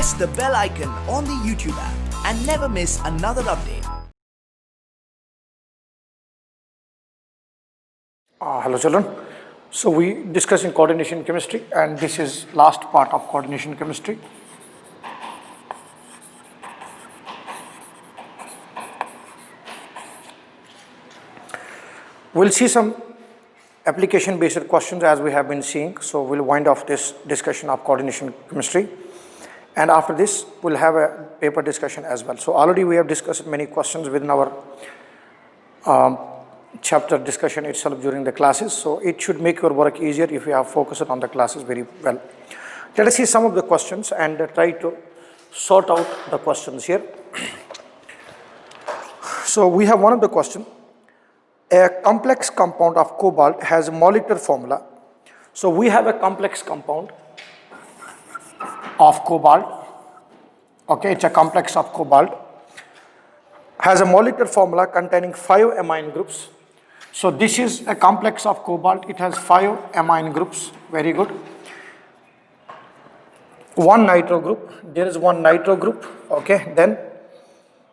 press the bell icon on the YouTube app and never miss another update. Hello children. So we discussing coordination chemistry, and this is last part of coordination chemistry. We'll see some application based questions as we have been seeing. So we'll wind off this discussion of coordination chemistry, and after this we'll have a paper discussion as well. So already we have discussed many questions within our chapter discussion itself during the classes, so it should make your work easier if you have focused on the classes very well. Let us see some of the questions and try to sort out the questions here. So we have one of the question. A complex compound of cobalt has a molecular formula. So we have a complex compound of cobalt. Okay, it's a complex of cobalt. Has a molecular formula containing 5 amine groups. So this is a complex of cobalt. It has 5 amine groups. Very good. One nitro group. There is one nitro group. Okay, then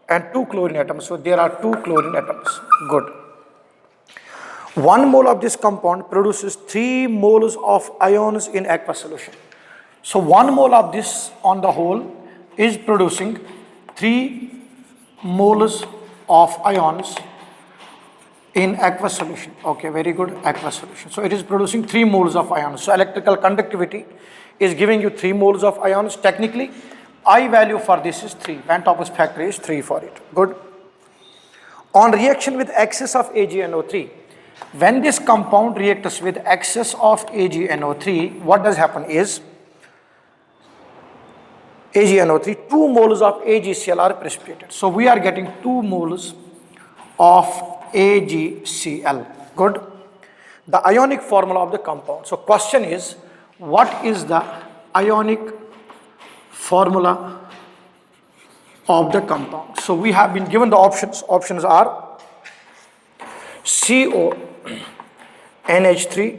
and 2 chlorine atoms. So there are 2 chlorine atoms. Good. 1 mole of this compound produces 3 moles of ions in aqueous solution. So 1 mole of this on the whole is producing 3 moles of ions in aqueous solution. Okay, very good, aqueous solution. So it is producing 3 moles of ions. So electrical conductivity is giving you 3 moles of ions. Technically, I value for this is 3. Van 't Hoff's factor is 3 for it. Good. On reaction with excess of AgNO3, when this compound reacts with excess of AgNO3, what does happen is AgNO3, 2 moles of AgCl are precipitated. So we are getting 2 moles of AgCl. Good. The ionic formula of the compound. So question is, what is the ionic formula of the compound? So we have been given the options. Options are CO NH3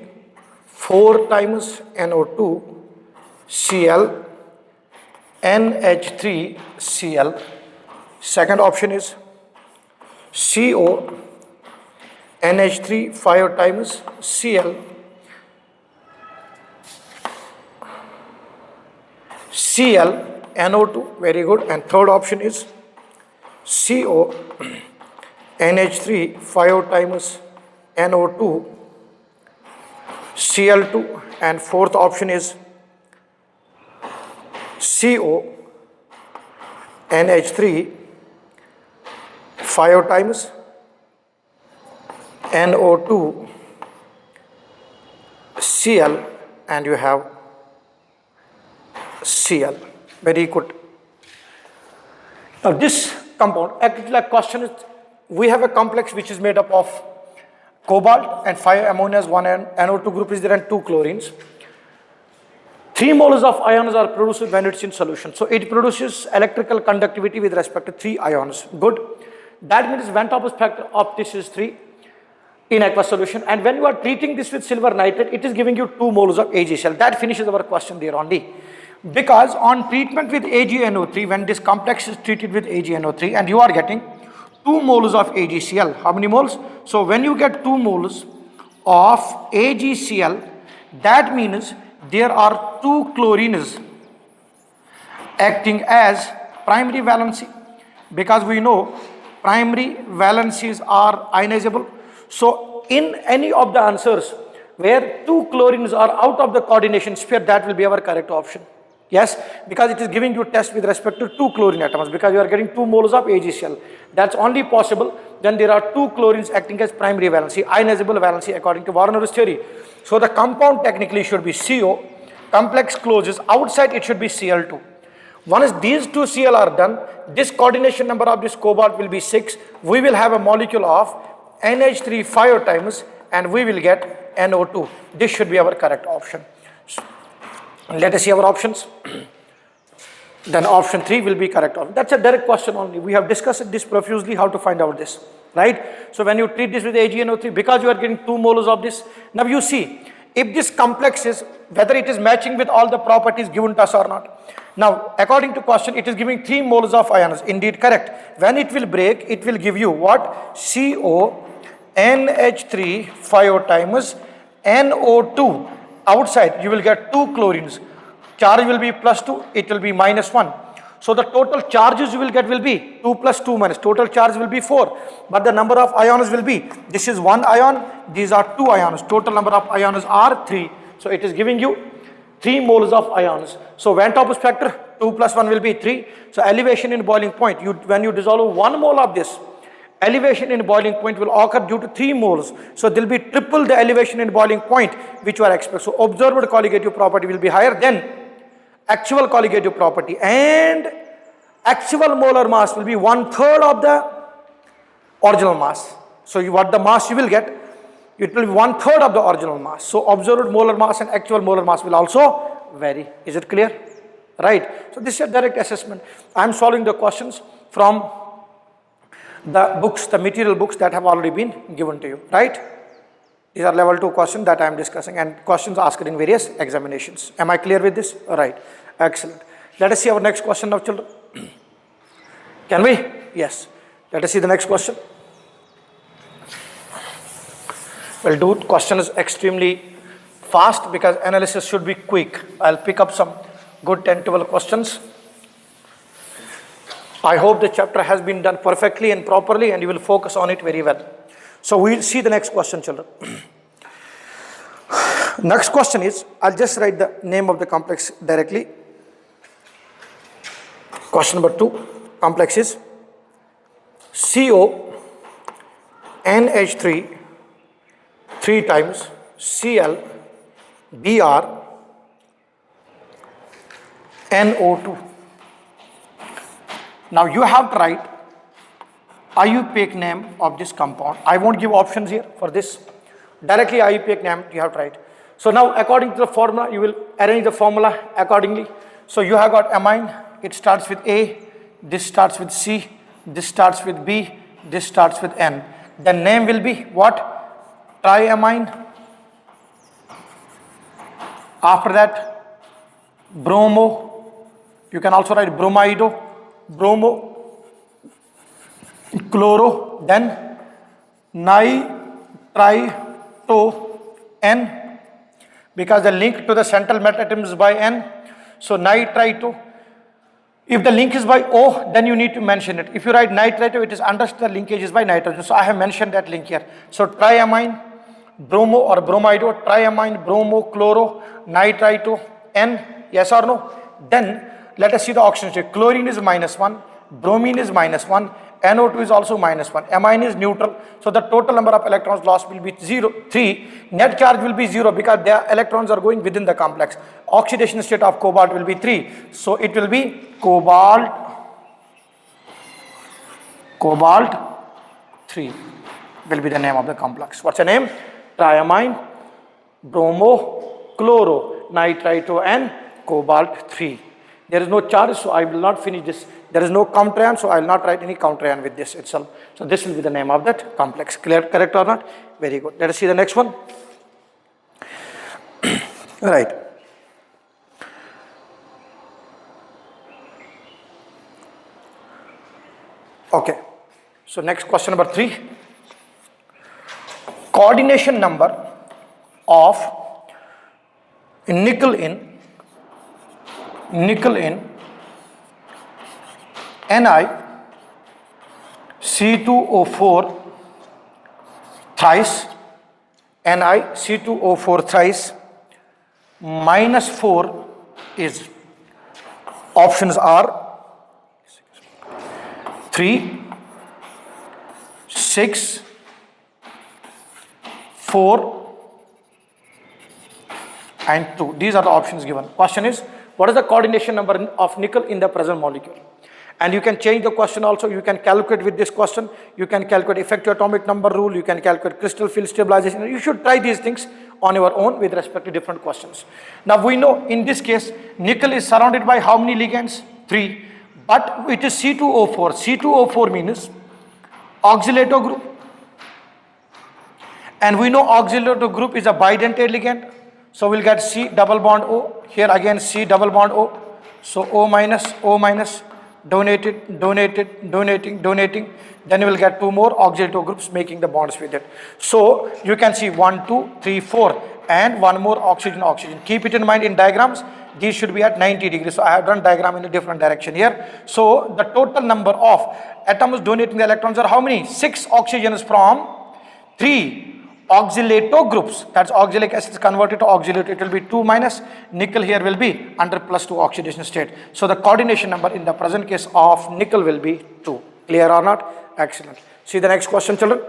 4 times NO2 Cl NH3 Cl. Second option is CO NH3 5 times Cl Cl NO2. Very good. And third option is CO NH3 5 times NO2 Cl2. And fourth option is CO NH3 5 times NO2 Cl, and you have Cl. Very good. Now this compound, actually like question is, we have a complex which is made up of cobalt and 5 ammonias, 1 NO2 group is there and 2 chlorines. 3 moles of ions are produced when it's in solution. So it produces electrical conductivity with respect to 3 ions. Good. That means Van 't Hoff's factor of this is 3 in aqueous solution. And when you are treating this with silver nitrate, it is giving you 2 moles of AgCl. That finishes our question there only. Because on treatment with AgNO3, when this complex is treated with AgNO3 and you are getting 2 moles of AgCl. How many moles? So when you get 2 moles of AgCl, that means there are 2 chlorines acting as primary valency, because we know primary valencies are ionizable. So in any of the answers where 2 chlorines are out of the coordination sphere, that will be our correct option. Yes, because it is giving you test with respect to 2 chlorine atoms, because you are getting 2 moles of AgCl. That's only possible when there are 2 chlorines acting as primary valency, ionizable valency according to Warner's theory. So the compound technically should be CO, complex closes, outside it should be Cl2. Once these 2 Cl are done, this coordination number of this cobalt will be 6. We will have a molecule of NH3 5 times and we will get NO2. This should be our correct option. Let us see our options. Then option 3 will be correct. That's a direct question only. We have discussed this profusely how to find out this, right? So when you treat this with AgNO3, because you are getting 2 moles of this, now you see, if this complex is, whether it is matching with all the properties given to us or not. Now, according to question, it is giving 3 moles of ions. Indeed, correct. When it will break, it will give you what? CO NH3 5 times NO2. Outside, you will get 2 chlorines. Charge will be +2, it will be -1. So the total charges you will get will be 2 plus 2 minus. Total charge will be 4. But the number of ions will be, this is 1 ion, these are 2 ions. Total number of ions are 3. So it is giving you 3 moles of ions. So Van Topos factor, 2 plus 1 will be 3. So elevation in boiling point, when you dissolve 1 mole of this, elevation in boiling point will occur due to 3 moles. So there will be triple the elevation in boiling point which you are expecting. So observed colligative property will be higher than actual colligative property, and actual molar mass will be 1/3 of the original mass. So what the mass you will get, it will be 1/3 of the original mass. So observed molar mass and actual molar mass will also vary. Is it clear? Right. So this is a direct assessment. I am solving the questions from the books, the material books that have already been given to you. Right. These are level 2 questions that I am discussing, and questions asked in various examinations. Am I clear with this? Right. Excellent. Let us see our next question now, children. Can we? Yes. Let us see the next question. Well, dude, question is extremely fast because analysis should be quick. I'll pick up some good 10-12 questions. I hope the chapter has been done perfectly and properly, and you will focus on it very well. So we'll see the next question, children. Next question is, I'll just write the name of the complex directly. Question number 2, complex is CO NH3 3 times Cl Br NO2. Now you have to write IUPAC name of this compound. I won't give options here for this. Directly IUPAC name you have to write. So now according to the formula, you will arrange the formula accordingly. So you have got amine, it starts with A, this starts with C, this starts with B, this starts with N. The name will be what? Triamine. After that, bromo. You can also write bromido, bromo, chloro, then nitrito-N, because the link to the central metatom is by N. So nitrito. If the link is by O, then you need to mention it. If you write nitrito, it is understood the linkage is by nitrogen. So I have mentioned that link here. So triamine, bromo or bromido, triamine, bromo, chloro, nitrito, N, yes or no? Then let us see the oxygen state. Chlorine is -1, bromine is -1, NO2 is also -1, amine is neutral. So the total number of electrons lost will be 3. Net charge will be 0 because their electrons are going within the complex. Oxidation state of cobalt will be 3. So it will be cobalt 3 will be the name of the complex. What's the name? Triamine, bromo, chloro, nitrito, and cobalt 3. There is no charge, so I will not finish this. There is no counterion, so I will not write any counterion with this itself. So this will be the name of that complex. Clear, correct or not? Very good. Let us see the next one. Right. Okay. So next question number 3. Coordination number of nickel in NiC2O4 thrice, NiC2O4 thrice -4 is, options are 3, 6, 4 and 2. These are the options given. Question is, what is the coordination number of nickel in the present molecule? And you can change the question also. You can calculate with this question. You can calculate effective atomic number rule. You can calculate crystal field stabilization. You should try these things on your own with respect to different questions. Now we know in this case, nickel is surrounded by how many ligands? 3. But it is C2O4. C2O4 means oxalato group. And we know oxalato group is a bidentate ligand. So we'll get C double bond O. Here again C double bond O. So O minus, donated, donating. Then you will get two more auxiliary groups making the bonds with it. So you can see 1, 2, 3, 4 and one more oxygen. Keep it in mind in diagrams. These should be at 90 degrees. So I have done diagram in a different direction here. So the total number of atoms donating the electrons are how many? 6 oxygens from 3 auxiliato groups. That's oxalic acid is converted to auxiliato. It will be 2 minus. Nickel here will be under +2 oxidation state. So the coordination number in the present case of nickel will be 2. Clear or not? Excellent. See the next question, children.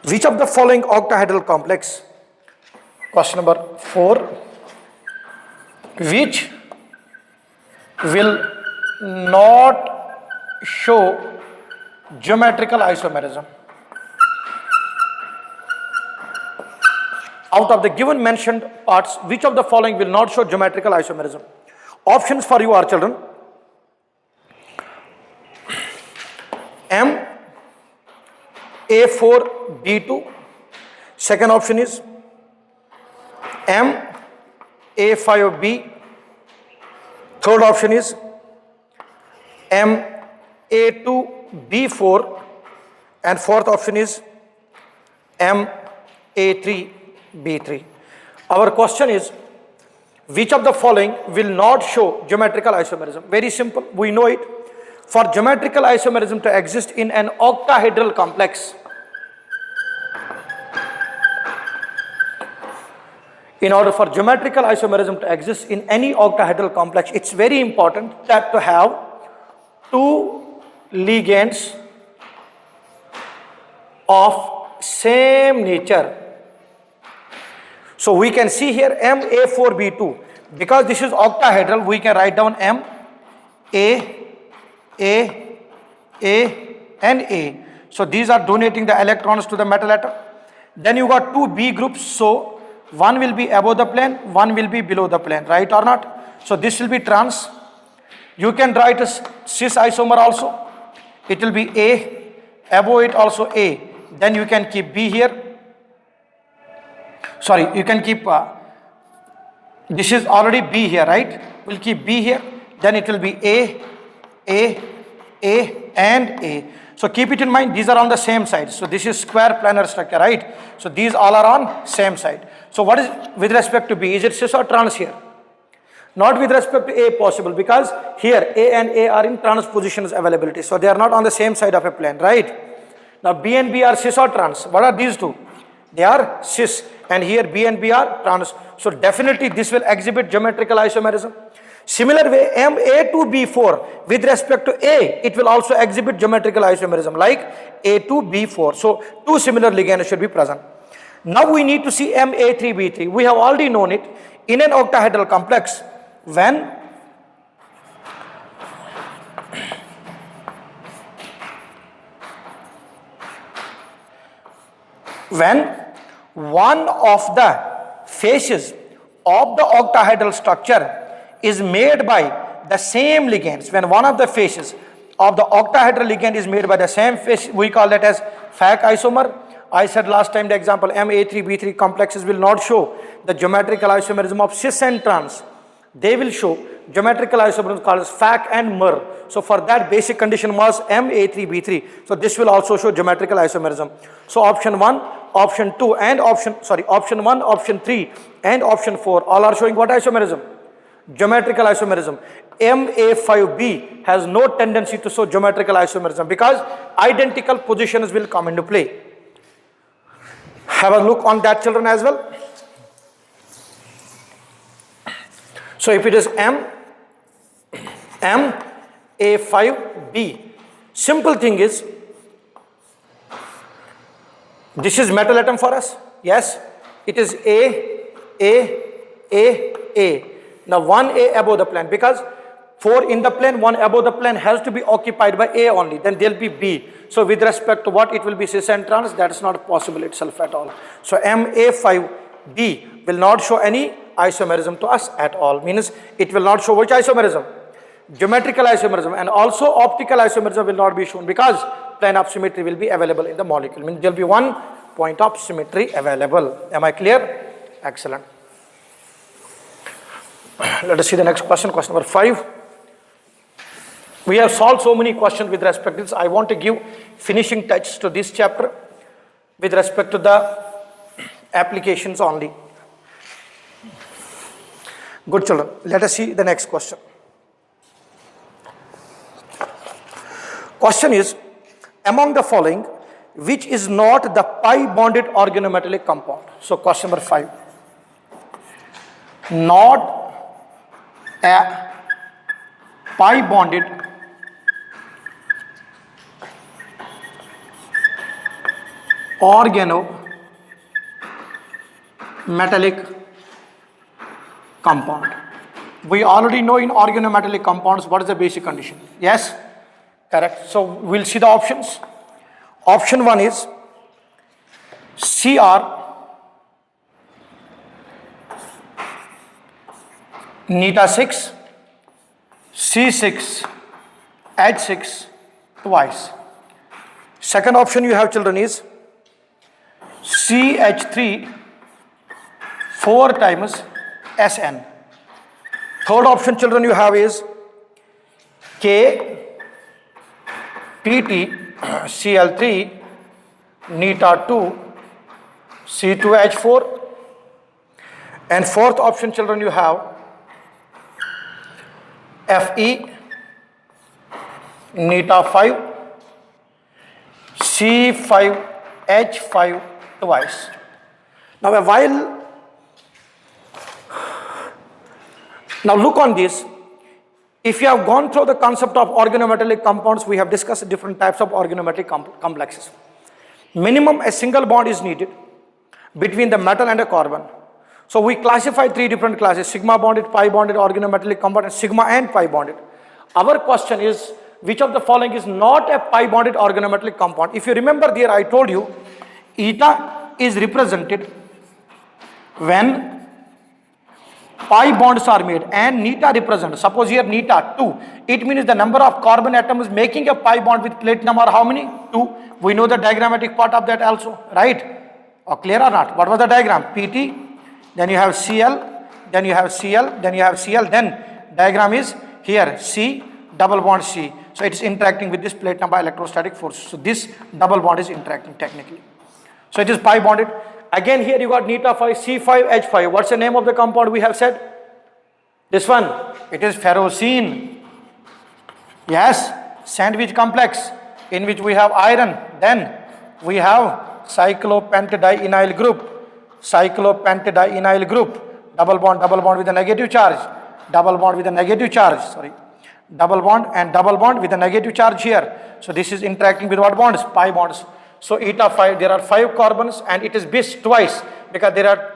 Which of the following octahedral complex, question number 4, which will not show geometrical isomerism? Out of the given mentioned parts, which of the following will not show geometrical isomerism? Options for you are, children, M A4B2. Second option is M A5B. Third option is M A2B4. And fourth option is M A3B3. Our question is, which of the following will not show geometrical isomerism? Very simple, we know it. For geometrical isomerism to exist in an octahedral complex, in order for geometrical isomerism to exist in any octahedral complex, it's very important that to have two ligands of same nature. So we can see here MA4B2. Because this is octahedral, we can write down M, A, and A. So these are donating the electrons to the metal atom. Then you got two B groups. So one will be above the plane, one will be below the plane, right or not? So this will be trans. You can write a cis isomer also. It will be A, above it also A. Then you can keep B here. Sorry, you can keep, this is already B here, right? We'll keep B here. Then it will be A, and A. So keep it in mind, these are on the same side. So this is square planar structure, right? So these all are on same side. So what is with respect to B? Is it cis or trans here? Not with respect to A possible, because here A and A are in transpositions availability. So they are not on the same side of a plane, right? Now B and B are cis or trans. What are these two? They are cis, and here B and B are trans. So definitely this will exhibit geometrical isomerism. Similar way, MA2B4 with respect to A, it will also exhibit geometrical isomerism like A2B4. So two similar ligands should be present. Now we need to see MA3B3. We have already known it in an octahedral complex when one of the faces of the octahedral structure is made by the same ligands. When one of the faces of the octahedral ligand is made by the same face, we call that as FAC isomer. I said last time the example MA3B3 complexes will not show the geometrical isomerism of cis and trans. They will show geometrical isomerism called as FAC and MER. So for that basic condition was MA3B3. So this will also show geometrical isomerism. So option 1, option 2 and option 1, option 3 and option 4 all are showing what isomerism? Geometrical isomerism. MA5B has no tendency to show geometrical isomerism because identical positions will come into play. Have a look on that, children, as well. So if it is MA5B, simple thing is, this is metal atom for us. Yes, it is A. Now 1A above the plane, because 4 in the plane, 1 above the plane has to be occupied by A only, then there will be B. So with respect to what it will be cis and trans, that is not possible itself at all. So MA5B will not show any isomerism to us at all. Means it will not show which isomerism. Geometrical isomerism and also optical isomerism will not be shown because plane of symmetry will be available in the molecule. Means there will be one point of symmetry available. Am I clear? Excellent. Let us see the next question, question number 5. We have solved so many questions with respect to this. I want to give finishing touch to this chapter with respect to the applications only. Good children, let us see the next question. Question is, among the following, which is not the pi bonded organometallic compound? So question number 5. Not a pi bonded organometallic compound. We already know in organometallic compounds what is the basic condition. Yes? Correct. So we'll see the options. Option 1 is Cr neta 6, C6 H6 twice. Second option you have children is CH3 4 times SN. Third option children you have is K PT Cl3 neta 2 C2H4. And fourth option children you have Fe neta 5 C5H5 twice. Now now look on this. If you have gone through the concept of organometallic compounds, we have discussed different types of organometallic complexes. Minimum a single bond is needed between the metal and a carbon. So we classify 3 different classes: sigma bonded, pi bonded, organometallic compound, and sigma and pi bonded. Our question is, which of the following is not a pi bonded organometallic compound? If you remember there, I told you eta is represented when pi bonds are made and neta represents, suppose here neta 2, it means the number of carbon atoms making a pi bond with platinum are how many? 2. We know the diagrammatic part of that also, right? Or clear or not? What was the diagram? PT, then you have Cl, then you have Cl, then you have Cl, then diagram is here C, double bond C. So it is interacting with this platinum by electrostatic force. So this double bond is interacting technically. So it is pi bonded. Again here you got neta 5, C5H5. What's the name of the compound we have said? This one. It is ferrocene. Yes, sandwich complex in which we have iron. Then we have cyclopentadienyl group. Cyclopentadienyl group. Double bond with a negative charge. Double bond with a negative charge. Sorry. Double bond with a negative charge here. So this is interacting with what bonds? Pi bonds. So eta 5, there are 5 carbons and it is bis twice because there are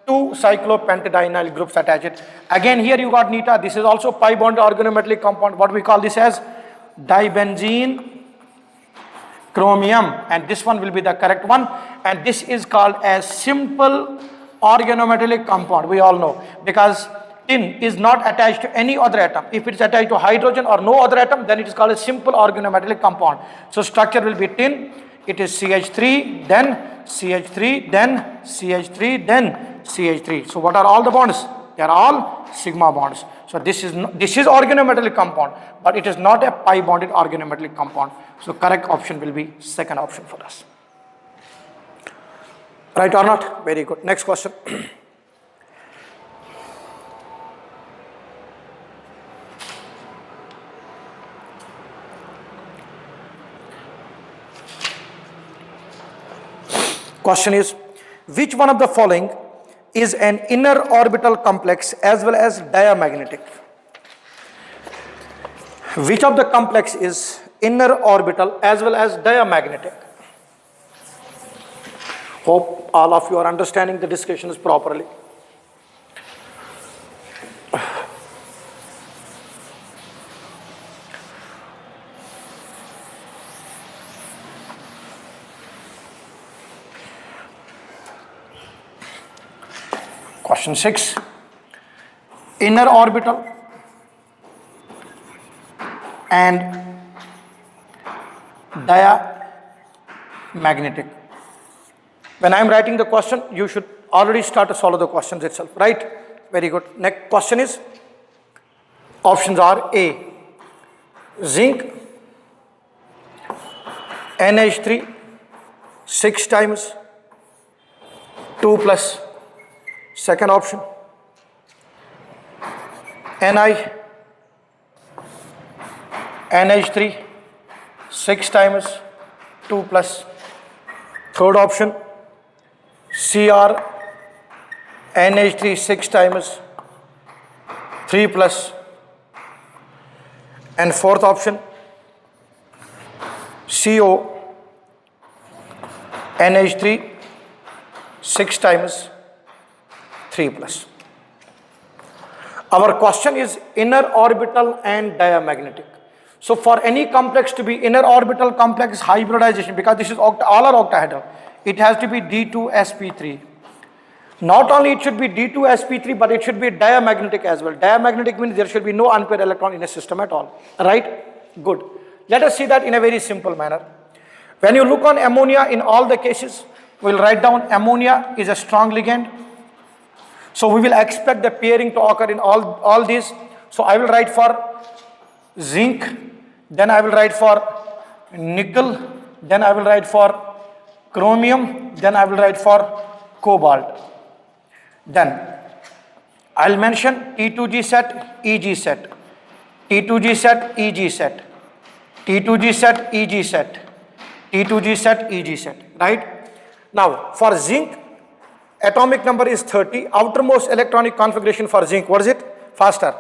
2 cyclopentadienyl groups attached. Again here you got neta, this is also pi bond organometallic compound. What we call this as dibenzene chromium, and this one will be the correct one, and this is called as simple organometallic compound. We all know because tin is not attached to any other atom. If it is attached to hydrogen or no other atom, then it is called a simple organometallic compound. So structure will be tin. It is CH3, then CH3, then CH3, then CH3. So what are all the bonds? They are all sigma bonds. So this is organometallic compound, but it is not a pi bonded organometallic compound. So correct option will be second option for us. Right or not? Very good. Next question. Question is, which one of the following is an inner orbital complex as well as diamagnetic? Which of the complex is inner orbital as well as diamagnetic? Hope all of you are understanding the discussions properly. Question 6. inner orbital and diamagnetic. When I am writing the question, you should already start to solve the questions itself, right? Very good. Next question is, options are A, zinc, NH3, 6 times 2 plus. Second option, Ni, NH3, 6 times 2 plus. Third option, Cr, NH3, 6 times 3 plus. And fourth option, CO, NH3, 6 times 3 plus. Our question is inner orbital and diamagnetic. So for any complex to be inner orbital complex hybridization, because this is all are octahedral, it has to be D2sp3. Not only it should be D2sp3, but it should be diamagnetic as well. Diamagnetic means there should be no unpaired electron in a system at all. Right? Good. Let us see that in a very simple manner. When you look on ammonia, in all the cases, we will write down ammonia is a strong ligand. So we will expect the pairing to occur in all these. So I will write for zinc, then I will write for nickel, then I will write for chromium, then I will write for cobalt. Then I will mention T2G set, EG set, T2G set, EG set, T2G set, EG set, T2G set, EG set, right? Now for zinc, atomic number is 30, outermost electronic configuration for zinc, what is it? Faster,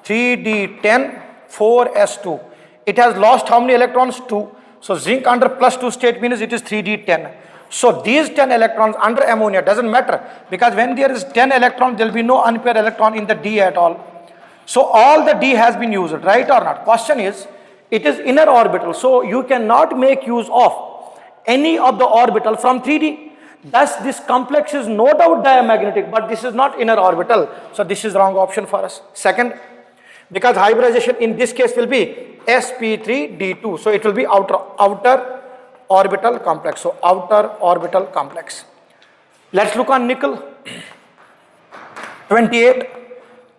3D10, 4s2. It has lost how many electrons? 2. So zinc under +2 state means it is 3D10. So these 10 electrons under ammonia doesn't matter, because when there is 10 electrons, there will be no unpaired electron in the D at all. So all the D has been used, right or not? Question is, it is inner orbital, so you cannot make use of any of the orbital from 3D. Thus this complex is no doubt diamagnetic, but this is not inner orbital. So this is wrong option for us. Second, because hybridization in this case will be sp3d2, so it will be outer orbital complex. So outer orbital complex. Let's look on nickel. 28,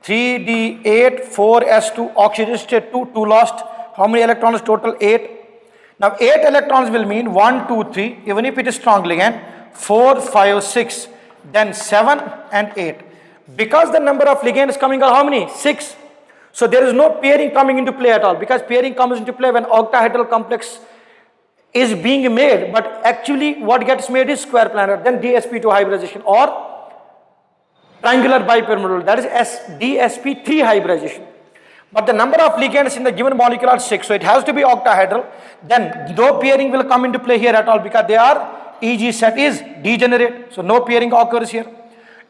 3d8, 4s2, oxygen state 2, 2 lost. How many electrons total? 8. Now 8 electrons will mean 1, 2, 3, even if it is strong ligand, 4, 5, 6, then 7 and 8. Because the number of ligands coming are how many? 6. So there is no pairing coming into play at all, because pairing comes into play when octahedral complex is being made, but actually what gets made is square planar, then dsp2 hybridization or triangular bipyramidal, that is dsp3 hybridization. But the number of ligands in the given molecule are 6, so it has to be octahedral. Then no pairing will come into play here at all, because they are EG set is degenerate, so no pairing occurs here.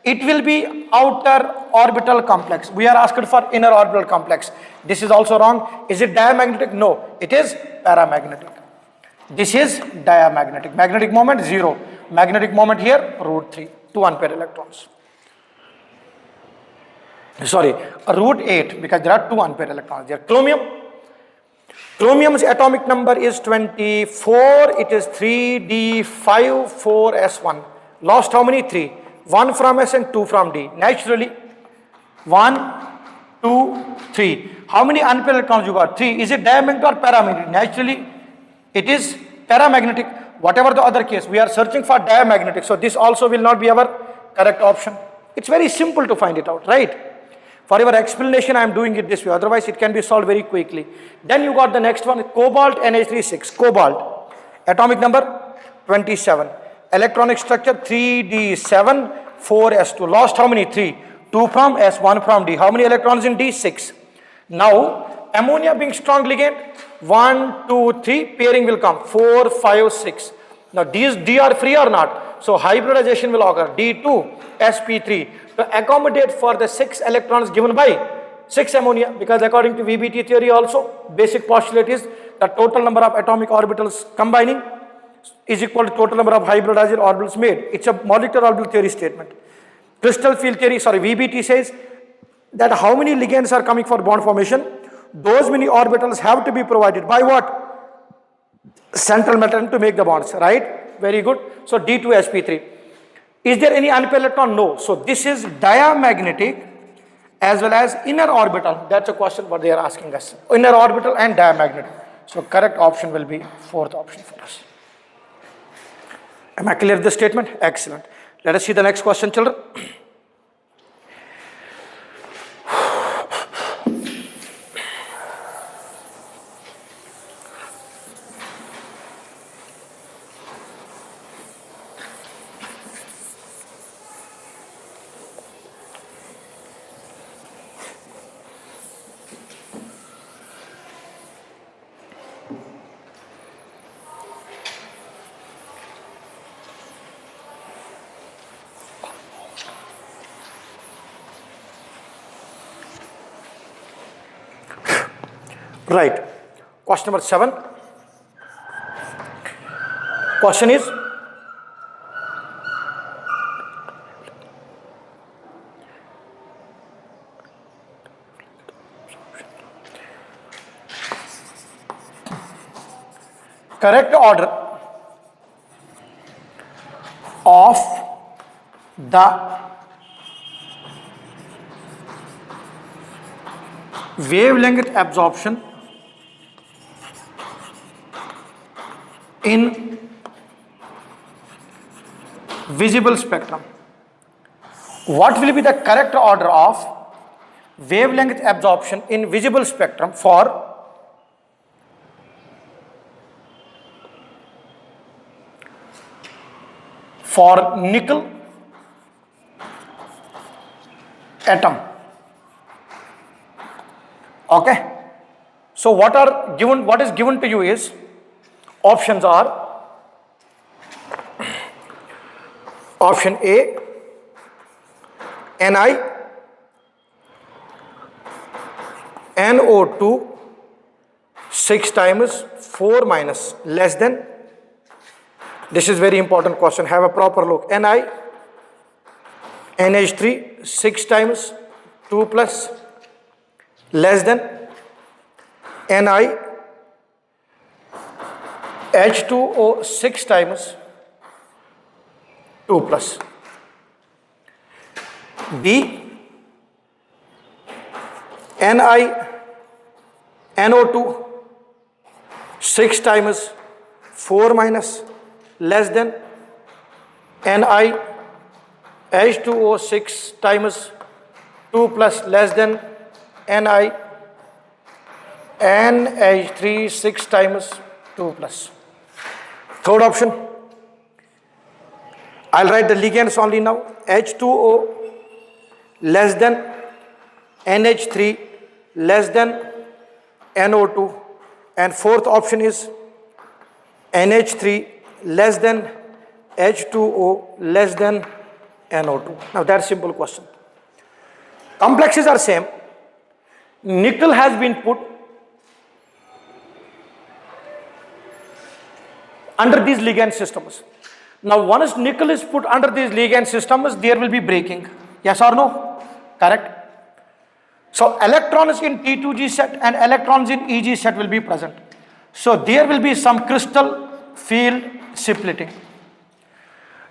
It will be outer orbital complex. We are asked for inner orbital complex. This is also wrong. Is it diamagnetic? No, it is paramagnetic. This is diamagnetic. Magnetic moment 0. Magnetic moment here √3, 2 unpaired electrons. Sorry, √8, because there are 2 unpaired electrons there. Chromium. Chromium's atomic number is 24. It is 3d5, 4s1. Lost how many? 3. 1 from S and 2 from D. Naturally, 1, 2, 3. How many unpaired electrons you got? 3. Is it diamagnetic or paramagnetic? Naturally, it is paramagnetic. Whatever the other case, we are searching for diamagnetic. So this also will not be our correct option. It's very simple to find it out, right? For your explanation, I am doing it this way. Otherwise, it can be solved very quickly. Then you got the next one, cobalt, NH36. Cobalt, atomic number 27. Electronic structure 3d7, 4s2. Lost how many? 3. 2 from S, 1 from D. How many electrons in D? 6. Now, ammonia being strong ligand, 1, 2, 3, pairing will come, 4, 5, 6. Now, these D are free or not? So, hybridization will occur, D2, sp3, to accommodate for the 6 electrons given by 6 ammonia, because according to VBT theory also, basic postulate is the total number of atomic orbitals combining is equal to total number of hybridized orbitals made. It's a molecular orbital theory statement. Crystal field theory, VBT says that how many ligands are coming for bond formation, those many orbitals have to be provided by what? Central metal to make the bonds, right? Very good. So D2sp3. Is there any unpaired electron? No. So this is diamagnetic as well as inner orbital. That's a question what they are asking us. Inner orbital and diamagnetic. So correct option will be fourth option for us. Am I clear with this statement? Excellent. Let us see the next question, children. Right. Question number 7. Question is, correct order of the wavelength absorption in visible spectrum. What will be the correct order of wavelength absorption in visible spectrum for nickel atom? Okay. So what is given to you is, options are option A, Ni, NO2 6 times 4 minus less than. This is very important question. Have a proper look. Ni, NH3 6 times 2 plus less than Ni, H2O 6 times 2 plus. B, Ni, NO2 6 times 4 minus less than Ni, H2O 6 times 2 plus less than Ni, NH3 6 times 2 plus. Third option, I'll write the ligands only now. H2O less than NH3 less than NO2, and fourth option is NH3 less than H2O less than NO2. Now that's simple question. Complexes are same. Nickel has been put under these ligand systems. Now once nickel is put under these ligand systems, there will be breaking. Yes or no? Correct. So electrons in T2G set and electrons in EG set will be present. So there will be some crystal field splitting.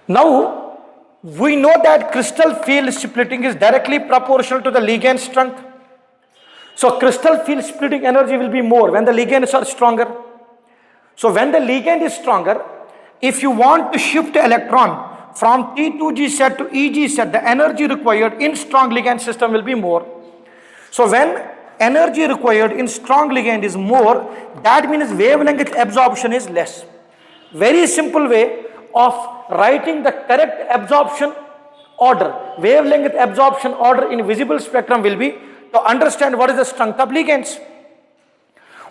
Now we know that crystal field splitting is directly proportional to the ligand strength. So crystal field splitting energy will be more when the ligands are stronger. So when the ligand is stronger, if you want to shift electron from T2G set to EG set, the energy required in strong ligand system will be more. So when energy required in strong ligand is more, that means wavelength absorption is less. Very simple way of writing the correct absorption order, wavelength absorption order in visible spectrum will be to understand what is the strength of ligands.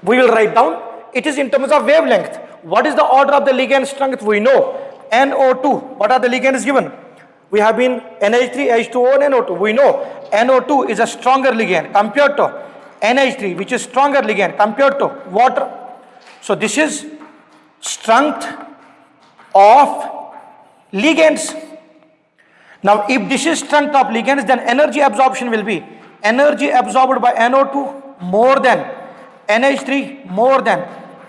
We will write down it is in terms of wavelength. What is the order of the ligand strength? We know NO2. What are the ligands given? We have been NH3, H2O and NO2. We know NO2 is a stronger ligand compared to NH3, which is stronger ligand compared to water. So this is strength of ligands. Now if this is strength of ligands, then energy absorption will be energy absorbed by NO2 more than NH3 more than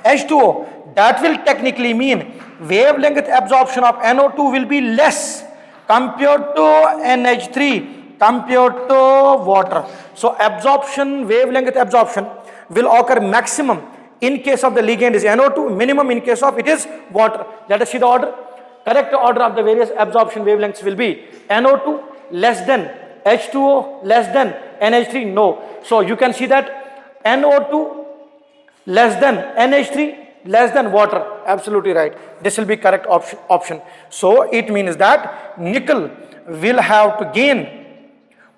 H2O, that will technically mean wavelength absorption of NO2 will be less compared to NH3 compared to water. So absorption, wavelength absorption will occur maximum in case of the ligand is NO2, minimum in case of it is water. Let us see the order. Correct order of the various absorption wavelengths will be NO2 less than H2O less than NH3, no. So you can see that NO2 less than NH3 less than water, absolutely right. This will be correct option. So it means that nickel will have to gain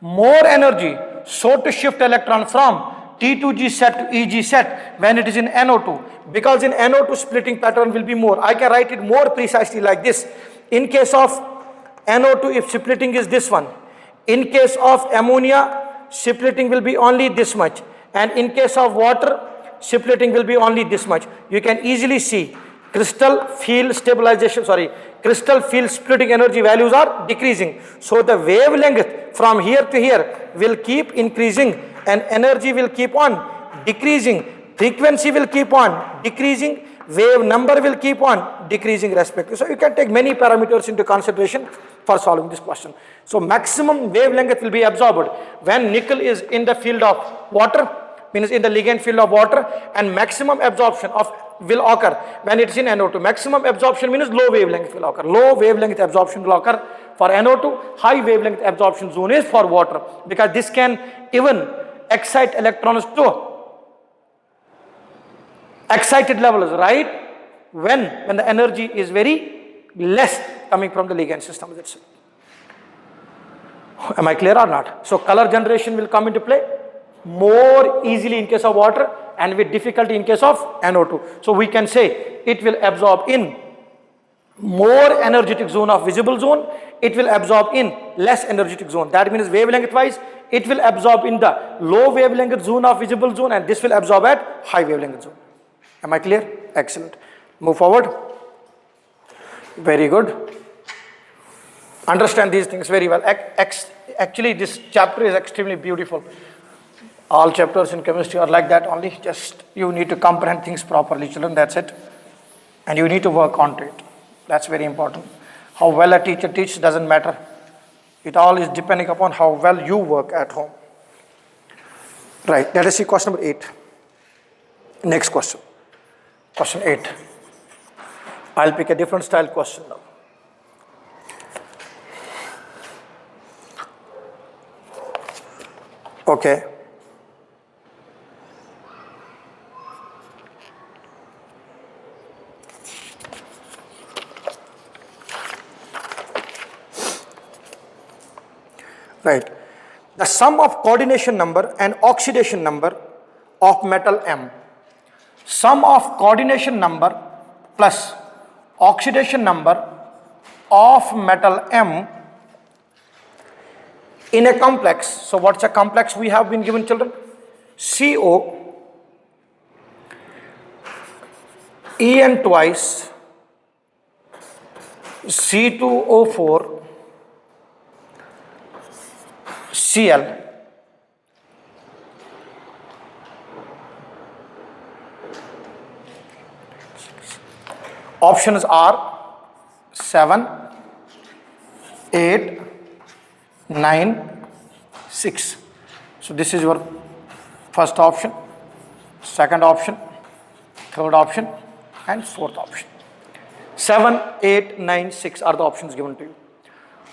more energy, so to shift electron from T2G set to EG set when it is in NO2, because in NO2 splitting pattern will be more. I can write it more precisely like this. In case of NO2, if splitting is this one, in case of ammonia, splitting will be only this much, and in case of water, splitting will be only this much. You can easily see crystal field stabilization, crystal field splitting energy values are decreasing. So the wavelength from here to here will keep increasing and energy will keep on decreasing. Frequency will keep on decreasing. Wave number will keep on decreasing respectively. So you can take many parameters into consideration for solving this question. So maximum wavelength will be absorbed when nickel is in the field of water, means in the ligand field of water, and maximum absorption of will occur when it is in NO2. Maximum absorption means low wavelength will occur. Low wavelength absorption will occur for NO2. High wavelength absorption zone is for water, because this can even excite electrons to excited levels, right? When the energy is very less coming from the ligand system itself. Am I clear or not? So color generation will come into play more easily in case of water and with difficulty in case of NO2. So we can say it will absorb in more energetic zone of visible zone, it will absorb in less energetic zone. That means wavelength wise, it will absorb in the low wavelength zone of visible zone, and this will absorb at high wavelength zone. Am I clear? Excellent. Move forward. Very good. Understand these things very well. Actually, this chapter is extremely beautiful. All chapters in chemistry are like that only. Just you need to comprehend things properly, children. That's it. And you need to work on it. That's very important. How well a teacher teaches doesn't matter. It all is depending upon how well you work at home. Right. Let us see question number 8. Next question. Question 8. I'll pick a different style question now. Okay. Right. The sum of coordination number and oxidation number of metal M. Sum of coordination number plus oxidation number of metal M in a complex. So what's a complex we have been given, children? CO, En twice, C2O4, Cl. Options are 7, 8, 9, 6. So this is your first option, second option, third option, and fourth option. 7, 8, 9, 6 are the options given to you.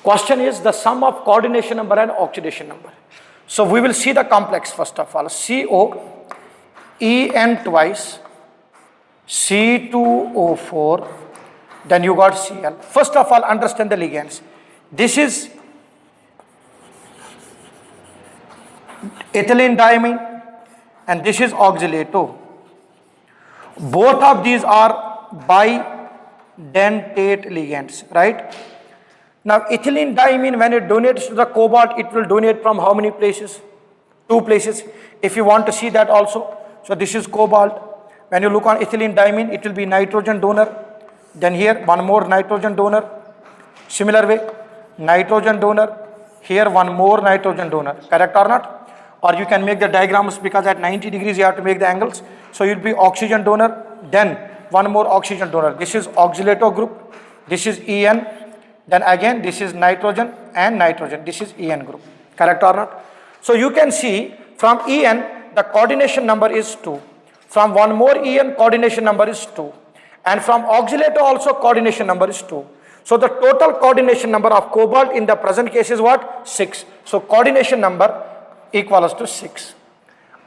Question is the sum of coordination number and oxidation number. So we will see the complex first of all. CO, En twice, C2O4, then you got Cl. First of all, understand the ligands. This is ethylene diamine and this is oxalato. Both of these are bidentate ligands, right? Now ethylene diamine, when it donates to the cobalt, it will donate from how many places? 2 places. If you want to see that also. So this is cobalt. When you look on ethylene diamine, it will be nitrogen donor. Then here one more nitrogen donor. Similar way, nitrogen donor. Here one more nitrogen donor. Correct or not? or you can make the diagrams because at 90 degrees you have to make the angles. So you'll be oxygen donor, then one more oxygen donor. This is oxalato group, this is En, then again this is nitrogen and nitrogen, this is En group, correct or not? So you can see from En the coordination number is 2, from one more En coordination number is 2, and from oxalato also coordination number is 2. So the total coordination number of cobalt in the present case is what? 6. So coordination number equals to 6.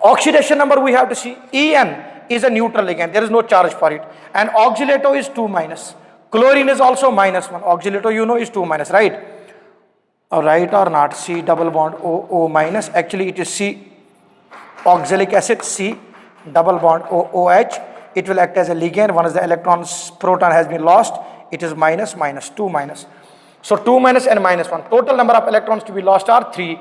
Oxidation number we have to see. En is a neutral ligand, there is no charge for it, and oxalato is 2 minus. Chlorine is also minus 1. Oxalato you know is 2 minus, right? Right or not? C double bond O minus. Actually it is C oxalic acid, C double bond OH. It will act as a ligand. Once the electrons proton has been lost, it is minus 2 minus. So 2 minus and minus 1. Total number of electrons to be lost are 3.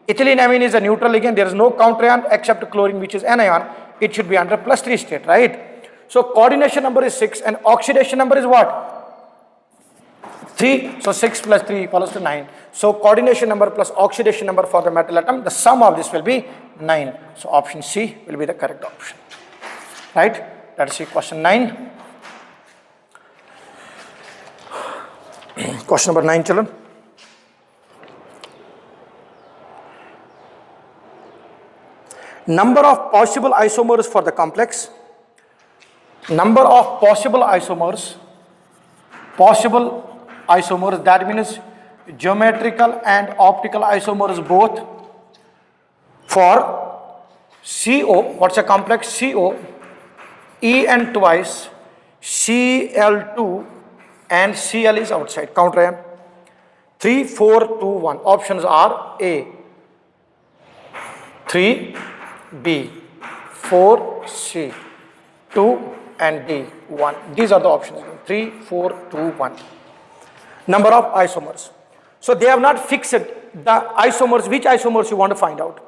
Ethylene amine is a neutral ligand. There is no counterion except chlorine, which is anion. It should be under +3 state, right? So coordination number is 6 and oxidation number is what? 3. So 6 plus 3 equals to 9. So coordination number plus oxidation number for the metal atom, the sum of this will be 9. So option C will be the correct option, right? Let's see question 9. Question number 9, children. Number of possible isomers for the complex. Number of possible isomers, that means geometrical and optical isomers both for CO. What's a complex? CO, En twice, Cl2 and Cl is outside. Count Ryan. 3, 4, 2, 1. Options are A, 3, B, 4, C, 2 and D, 1. These are the options. 3, 4, 2, 1. Number of isomers. So they have not fixed the isomers, which isomers you want to find out.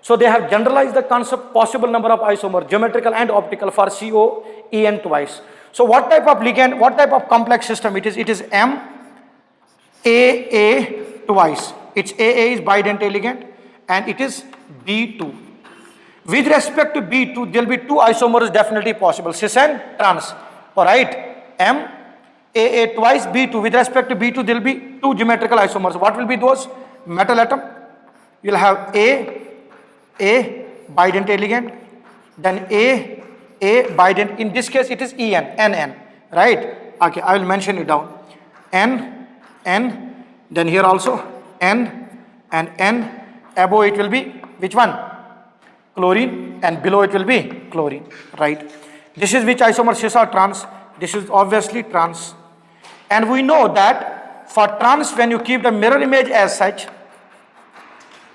So they have generalized the concept possible number of isomers, geometrical and optical for CO, En twice. So what type of ligand, what type of complex system it is? It is M, AA twice. Its AA is bidentate ligand and it is B2. With respect to B2, there will be 2 isomers definitely possible, cis and trans. Alright, M, AA twice, B2. With respect to B2, there will be 2 geometrical isomers. What will be those? Metal atom, you will have A bidentate ligand, then A bident. In this case, it is NN, right? Okay, I will mention it down. N, then here also N and N. Above it will be which one? Chlorine, and below it will be chlorine, right? This is which isomer? Cis or trans? This is obviously trans. And we know that for trans, when you keep the mirror image as such,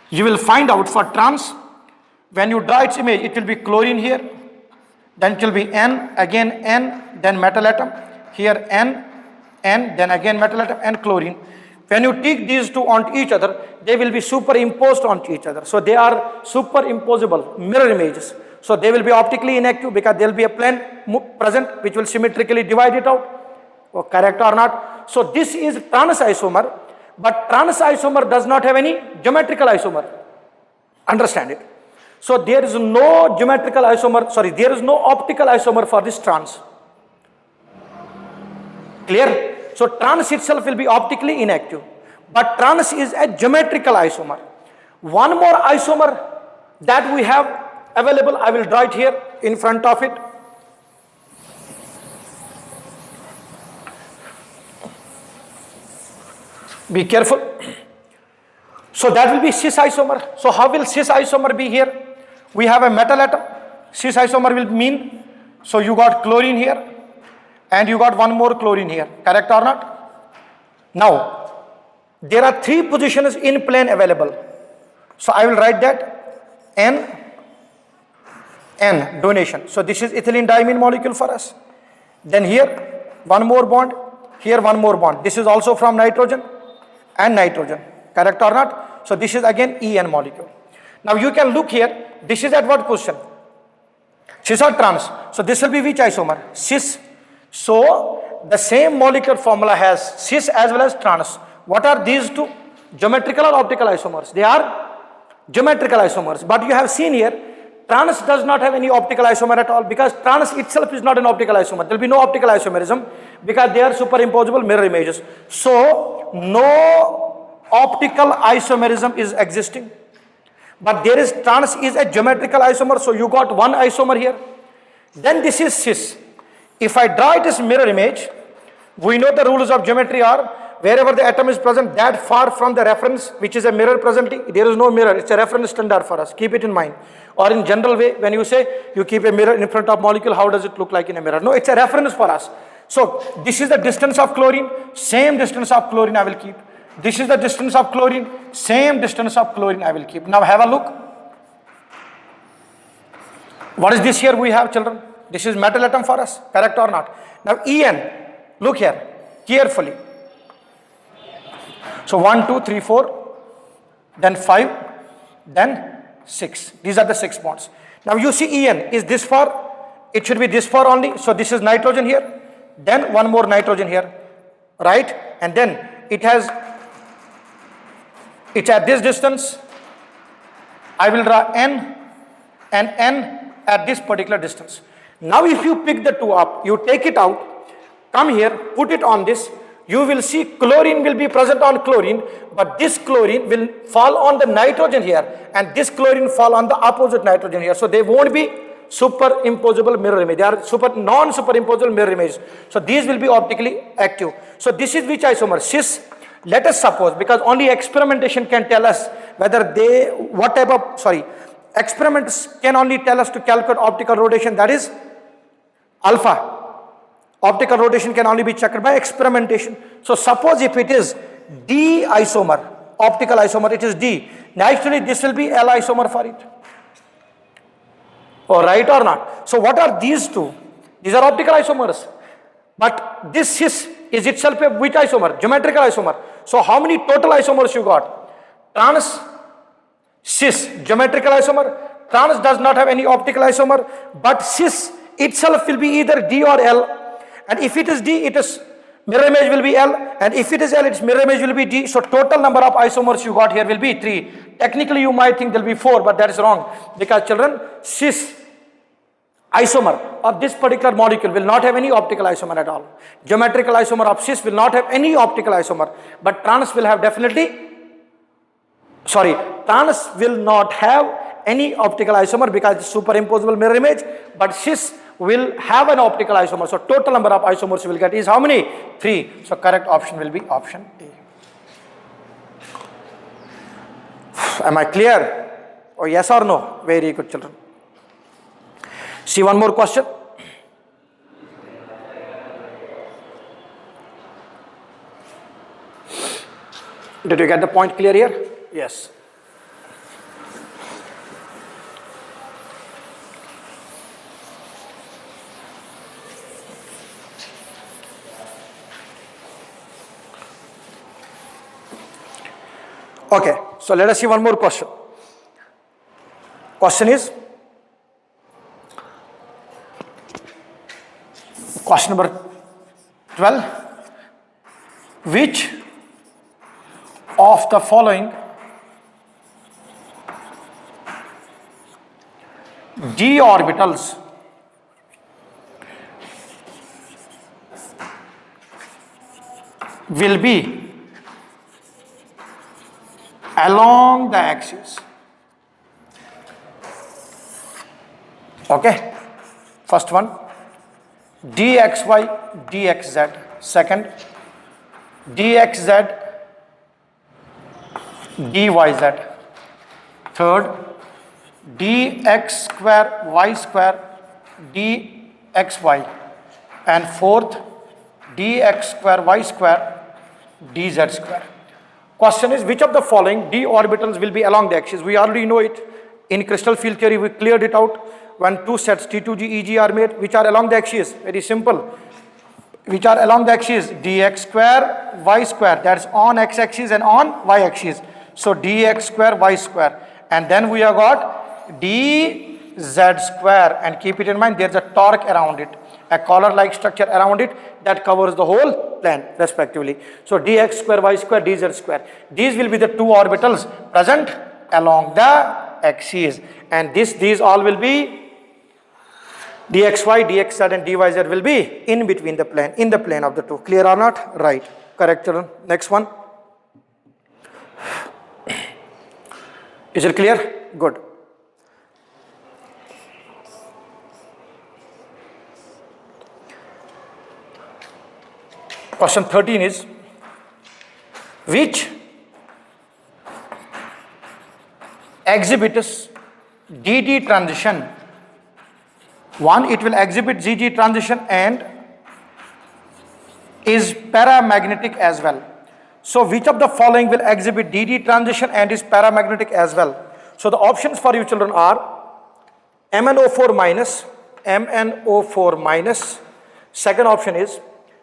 you will find out for trans, when you draw its image, it will be chlorine here, then it will be N, again N, then metal atom, here N, then again metal atom and chlorine. When you take these two onto each other, they will be superimposed onto each other. So they are superimposable mirror images. So they will be optically inactive because there will be a plane present which will symmetrically divide it out. Oh, correct or not? So this is trans isomer, but trans isomer does not have any geometrical isomer. Understand it? So there is no geometrical isomer, there is no optical isomer for this trans. Clear? So trans itself will be optically inactive, but trans is a geometrical isomer. One more isomer that we have available, I will draw it here in front of it. Be careful. So that will be cis isomer. So how will cis isomer be here? We have a metal atom. Cis isomer will mean, so you got chlorine here and you got one more chlorine here, correct or not? Now, there are 3 positions in plane available. So I will write that N donation. So this is ethylene diamine molecule for us. Then here one more bond, here one more bond. This is also from nitrogen and nitrogen, correct or not? So this is again En molecule. Now you can look here, this is at what position? Cis or trans? So this will be which isomer? Cis. So the same molecular formula has cis as well as trans. What are these two? Geometrical or optical isomers? They are geometrical isomers. But you have seen here, trans does not have any optical isomer at all, because trans itself is not an optical isomer. There will be no optical isomerism because they are superimposable mirror images. So no optical isomerism is existing. But there is, trans is a geometrical isomer, so you got one isomer here. Then this is cis. If I draw it as mirror image, we know the rules of geometry are, wherever the atom is present, that far from the reference, which is a mirror presently, there is no mirror, it's a reference standard for us, keep it in mind. Or in general way, when you say you keep a mirror in front of molecule, how does it look like in a mirror? No, it's a reference for us. So this is the distance of chlorine, same distance of chlorine I will keep. This is the distance of chlorine, same distance of chlorine I will keep. Now have a look. What is this here we have, children? This is metal atom for us, correct or not? Now En, look here, carefully. So 1, 2, 3, 4, then 5, then 6. These are the 6 bonds. Now you see En is this far, it should be this far only. So this is nitrogen here, then one more nitrogen here, right? And then it's at this distance. I will draw N and N at this particular distance. Now if you pick the two up, you take it out, come here, put it on this, you will see chlorine will be present on chlorine, but this chlorine will fall on the nitrogen here, and this chlorine fall on the opposite nitrogen here. So they won't be superimposable mirror image. They are non-superimposable mirror images. So these will be optically active. So this is which isomer? Cis. Let us suppose, because only experimentation can tell us whether experiments can only tell us to calculate optical rotation, that is alpha. Optical rotation can only be checked by experimentation. So suppose if it is D isomer, optical isomer, it is D. Naturally this will be L isomer for it. Oh, right or not? So what are these two? These are optical isomers. But this cis is itself a which isomer? Geometrical isomer. So how many total isomers you got? Trans, cis, geometrical isomer. Trans does not have any optical isomer, but cis itself will be either D or L. And if it is D, it is mirror image will be L, and if it is L, its mirror image will be D. So total number of isomers you got here will be 3. Technically you might think there will be 4, but that is wrong, because children, cis isomer of this particular molecule will not have any optical isomer at all. Geometrical isomer of cis will not have any optical isomer, but trans will have trans will not have any optical isomer because it's superimposable mirror image, but cis will have an optical isomer. So total number of isomers you will get is how many? 3. So correct option will be option A. Am I clear? Or yes or no? Very good, children. See one more question. Did you get the point clear here? Yes. Okay, so let us see one more question. Question is, question number 12. Which of the following d orbitals will be along the axis? Okay, first one, dxy, dxz. Second, dxz, dyz. Third, dx square y square dxy. And fourth, dx square y square dz square. Question is, which of the following d orbitals will be along the axis? We already know it. In crystal field theory, we cleared it out when two sets T2G, EG are made, which are along the axis. Very simple. Which are along the axis? Dx square, y square. That's on x-axis and on y-axis. So dx square, y square. And then we have got dz square. And keep it in mind, there's a torque around it. A collar-like structure around it that covers the whole plane respectively. So dx square, y square, dz square. These will be the two orbitals present along the axis, and these all will be dxy, dxz and dyz will be in between the plane, in the plane of the two. Clear or not? Right. Correct, children. Next one. Is it clear? Good. Question 13 is, which exhibits DD transition? One, it will exhibit ZG transition and is paramagnetic as well. So which of the following will exhibit DD transition and is paramagnetic as well? So the options for you children are MnO4 minus, MnO4 minus. Second option is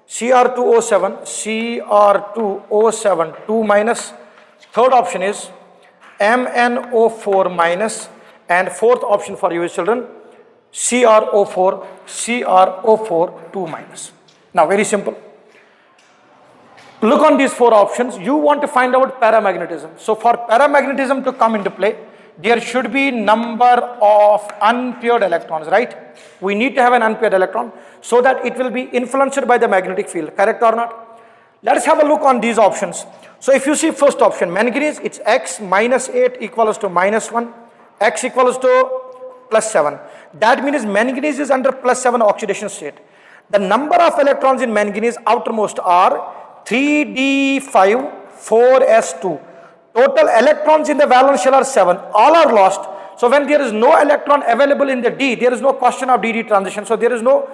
Cr2O7, Cr2O7 2 minus. Third option is MnO4 minus, and fourth option for you is children CrO4, CrO4 2 minus. Now very simple. Look on these four options. You want to find out paramagnetism. So for paramagnetism to come into play, there should be number of unpaired electrons, right? We need to have an unpaired electron so that it will be influenced by the magnetic field. Correct or not? Let us have a look on these options. So if you see first option, manganese, it's X minus 8 equals to minus 1, X equals to plus 7. That means manganese is under plus 7 oxidation state. The number of electrons in manganese outermost are 3d5, 4s2. Total electrons in the valence shell are 7. All are lost. So when there is no electron available in the D, there is no question of DD transition. So there is no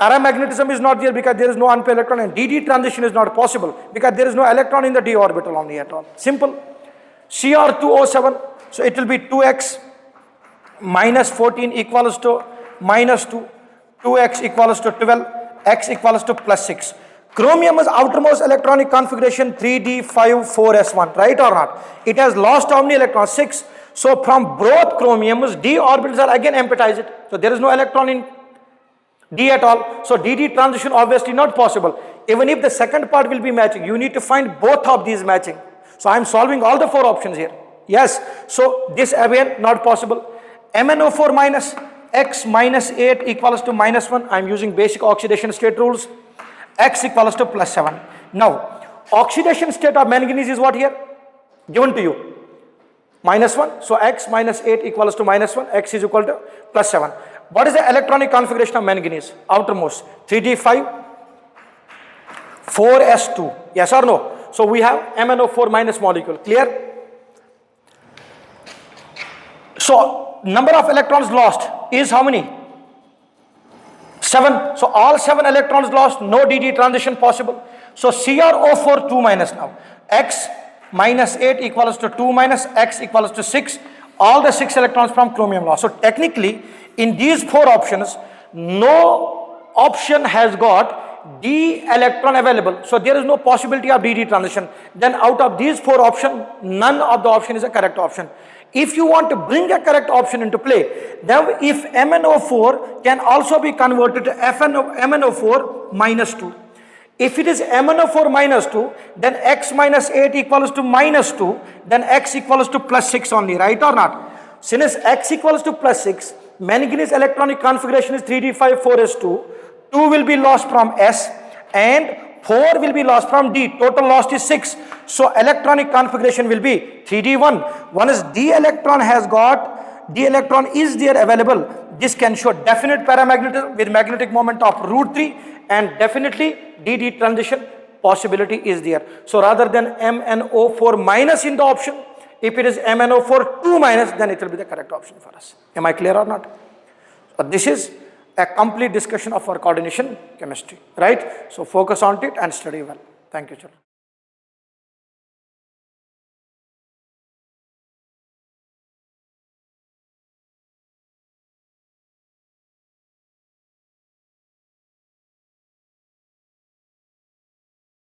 paramagnetism is not there because there is no unpaired electron, and DD transition is not possible because there is no electron in the D orbital only at all. Simple. Cr2O7. So it will be 2x minus 14 equals to minus 2. 2x equals to 12. X equals to plus 6. Chromium is outermost electronic configuration 3d5, 4s1, right or not? It has lost how many electrons? 6. So from both chromiums, d orbitals are again empatized. So there is no electron in D at all. So DD transition obviously not possible. Even if the second part will be matching, you need to find both of these matching. So I am solving all the four options here. Yes. So this again not possible. MnO4 minus, X minus 8 equals to minus 1. I am using basic oxidation state rules. X equals to plus 7. Now, oxidation state of manganese is what here? Given to you. Minus 1. So, X minus 8 equals to minus 1. X is equal to plus 7. What is the electronic configuration of manganese? Outermost. 3d5, 4s2. Yes or no? So, we have MnO4 minus molecule. Clear? So, number of electrons lost is how many? 7. So all 7 electrons lost, no DD transition possible. So CrO4 2 minus now. X minus 8 equals to 2 minus X equals to 6. All the 6 electrons from chromium lost. So technically, in these 4 options, no option has got D electron available. So there is no possibility of DD transition. Then out of these 4 options, none of the option is a correct option. If you want to bring a correct option into play, then if MnO4 can also be converted to MnO4 minus 2. If it is MnO4 minus 2, then X minus 8 equals to minus 2, then X equals to plus 6 only, right or not? Since X equals to plus 6, manganese electronic configuration is 3d5, 4s2, 2 will be lost from S and 4 will be lost from D. Total lost is 6. So electronic configuration will be 3d1. One is D electron has got, D electron is there available. This can show definite paramagnetism with magnetic moment of √3, and definitely DD transition possibility is there. So rather than MnO4 minus in the option, if it is MnO4 2 minus, then it will be the correct option for us. Am I clear or not? So this is a complete discussion of our coordination chemistry, right? So focus on it and study well. Thank you, children.